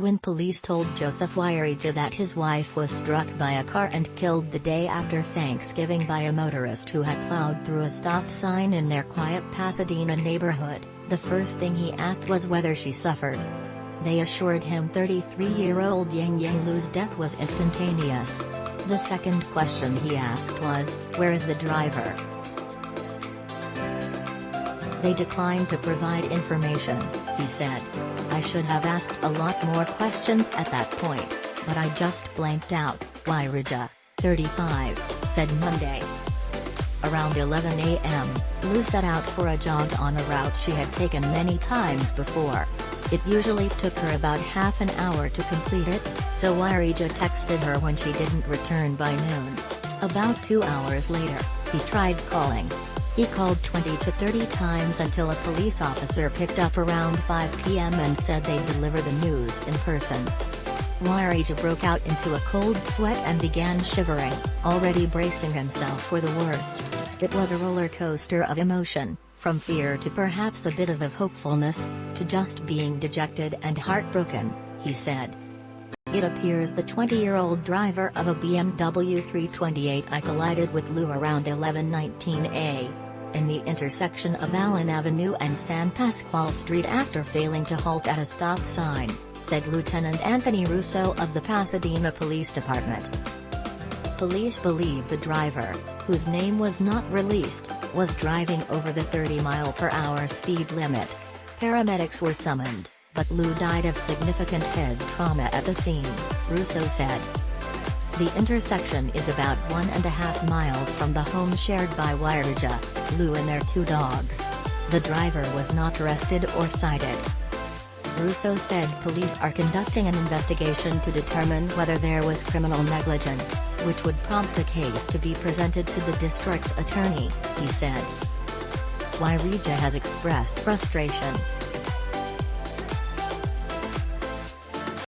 When police told Joseph Wirija that his wife was struck by a car and killed the day after Thanksgiving by a motorist who had plowed through a stop sign in their quiet Pasadena neighborhood, the first thing he asked was whether she suffered. They assured him 33-year-old Yang Yang Liu's death was instantaneous. The second question he asked was, "Where is the driver?" They declined to provide information, he said. "I should have asked a lot more questions at that point, but I just blanked out," Wirija, 35, said Monday. Around 11 a.m., Liu set out for a jog on a route she had taken many times before. It usually took her about half an hour to complete it, so Wirija texted her when she didn't return by noon. About 2 hours later, he tried calling. He called 20 to 30 times until a police officer picked up around 5 p.m. and said they'd deliver the news in person. Wirija broke out into a cold sweat and began shivering, already bracing himself for the worst. It was a roller coaster of emotion, from fear to perhaps a bit of hopefulness, to just being dejected and heartbroken, he said. It appears the 20-year-old driver of a BMW 328i collided with Liu around 11:19 a.m. in the intersection of Allen Avenue and San Pasqual Street after failing to halt at a stop sign, said Lieutenant Anthony Russo of the Pasadena Police Department. Police believe the driver, whose name was not released, was driving over the 30-mile-per-hour speed limit. Paramedics were summoned, but Liu died of significant head trauma at the scene, Russo said. The intersection is about 1.5 miles from the home shared by Wirija, Liu and their 2 dogs. The driver was not arrested or cited. Russo said police are conducting an investigation to determine whether there was criminal negligence, which would prompt the case to be presented to the district attorney, he said. Wirija has expressed frustration